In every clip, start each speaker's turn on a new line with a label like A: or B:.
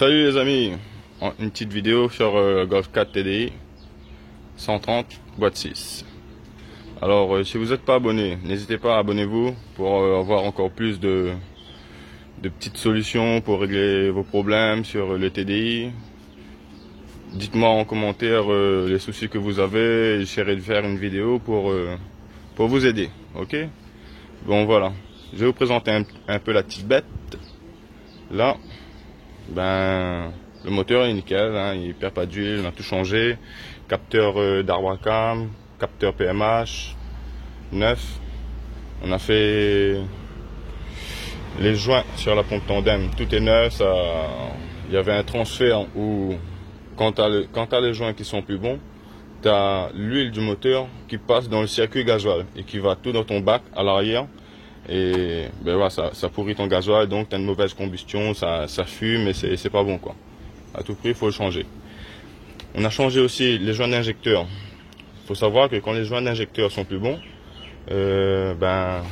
A: Salut les amis, une petite vidéo sur Golf 4 TDI 130 boîte 6. Alors si vous n'êtes pas abonné, n'hésitez pas à abonnez-vous pour avoir encore plus de petites solutions pour régler vos problèmes sur le TDI. Dites-moi en commentaire les soucis que vous avez, j'essaierai de faire une vidéo pour vous aider, ok? Bon voilà, je vais vous présenter un peu la petite bête. Là, ben, le moteur est nickel, hein, il perd pas d'huile, on a tout changé. Capteur d'Arwacam, capteur PMH, neuf. On a fait les joints sur la pompe tandem, tout est neuf. Il y avait un transfert où, quand tu as les joints qui sont plus bons, tu as l'huile du moteur qui passe dans le circuit gasoil et qui va tout dans ton bac à l'arrière. Et ben voilà, ça pourrit ton gasoil, donc tu as une mauvaise combustion, ça fume et c'est pas bon quoi. À tout prix, il faut le changer. On a changé aussi les joints d'injecteur. Il faut savoir que quand les joints d'injecteur sont plus bons, ben,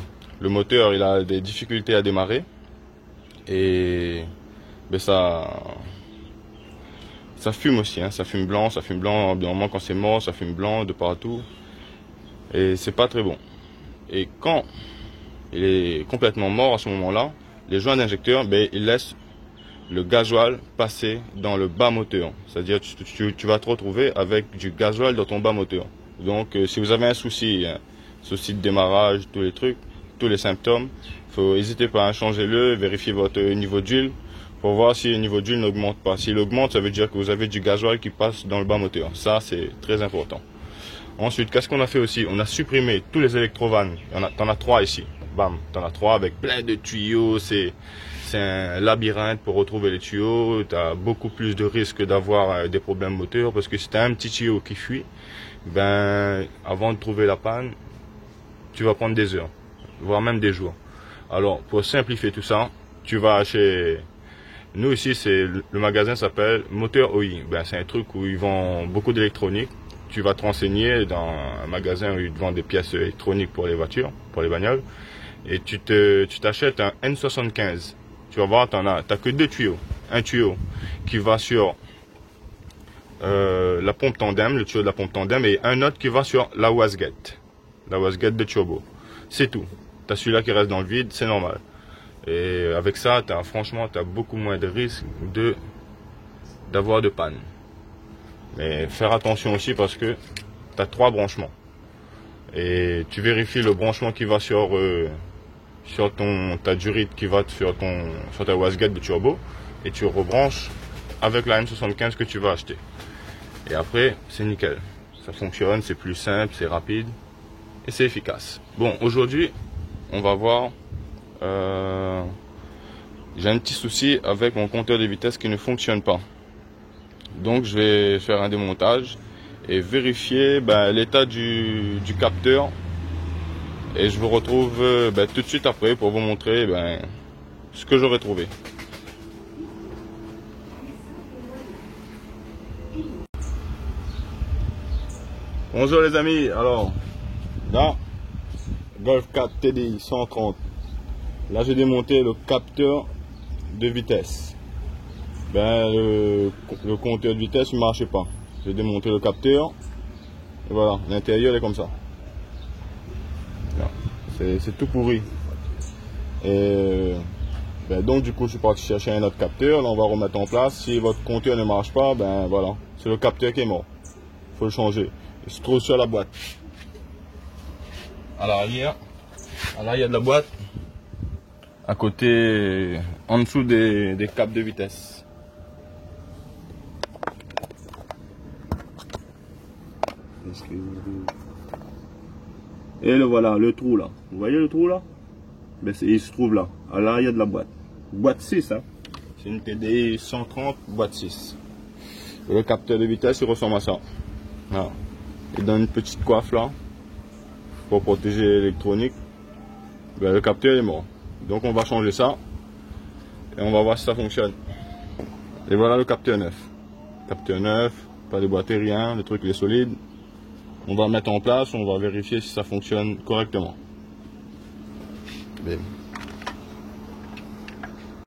A: le moteur il a des difficultés à démarrer et ben, ça fume aussi, hein, ça fume blanc, normalement quand c'est mort, ça fume blanc de partout et c'est pas très bon. Et quand il est complètement mort à ce moment-là, les joints d'injecteur, ben, ils laissent le gasoil passer dans le bas moteur. C'est-à-dire tu vas te retrouver avec du gasoil dans ton bas moteur. Donc si vous avez un souci de démarrage, tous les trucs, tous les symptômes, n'hésitez pas à changer-le, vérifier votre niveau d'huile pour voir si le niveau d'huile n'augmente pas. S'il augmente, ça veut dire que vous avez du gasoil qui passe dans le bas moteur. Ça, c'est très important. Ensuite, qu'est-ce qu'on a fait aussi? On a supprimé tous les électrovannes. T'en as 3 ici. Bam, t'en as 3 avec plein de tuyaux. C'est un labyrinthe pour retrouver les tuyaux. Tu as beaucoup plus de risques d'avoir des problèmes moteurs parce que si tu as un petit tuyau qui fuit, ben, avant de trouver la panne, tu vas prendre des heures, voire même des jours. Alors, pour simplifier tout ça, tu vas chez... Nous ici, le magasin s'appelle Moteur OI. Ben, c'est un truc où ils vendent beaucoup d'électronique. Tu vas te renseigner dans un magasin où ils te vendent des pièces électroniques pour les voitures, pour les bagnoles. Et tu t'achètes un N75. Tu vas voir, t'as que 2 tuyaux. Un tuyau qui va sur la pompe tandem, le tuyau de la pompe tandem, et un autre qui va sur la wasget de turbo. C'est tout. Tu as celui-là qui reste dans le vide, c'est normal. Et avec ça, franchement, tu as beaucoup moins de risques d'avoir de panne. Mais faire attention aussi parce que tu as 3 branchements. Et tu vérifies le branchement qui va sur ta durite qui va sur ta wasget de turbo et tu rebranches avec la N75 que tu vas acheter. Et après, c'est nickel. Ça fonctionne, c'est plus simple, c'est rapide et c'est efficace. Bon, aujourd'hui, on va voir... j'ai un petit souci avec mon compteur de vitesse qui ne fonctionne pas. Donc, je vais faire un démontage et vérifier l'état du capteur. Et je vous retrouve tout de suite après pour vous montrer ce que j'aurais trouvé. Bonjour les amis, alors là, Golf 4 TDI 130. Là j'ai démonté le capteur de vitesse. Le compteur de vitesse ne marchait pas. J'ai démonté le capteur. Et voilà, l'intérieur est comme ça. C'est tout pourri. Et donc du coup je suis parti chercher un autre capteur. Là on va remettre en place. Si votre compteur ne marche pas, voilà, c'est le capteur qui est mort. Il faut le changer. Il se trouve sur la boîte. À l'arrière de la boîte. À côté, en dessous des câbles de vitesse. Et voilà, le trou là. Vous voyez le trou là? Il se trouve là, à l'arrière de la boîte. Boîte 6, hein. C'est une TDI 130, boîte 6. Et le capteur de vitesse, il ressemble à ça. Voilà. Il donne une petite coiffe là, pour protéger l'électronique. Le capteur est mort. Donc on va changer ça. Et on va voir si ça fonctionne. Et voilà le capteur neuf. Capteur neuf, pas déboîté, rien, le truc il est solide. On va mettre en place, on va vérifier si ça fonctionne correctement. Bim.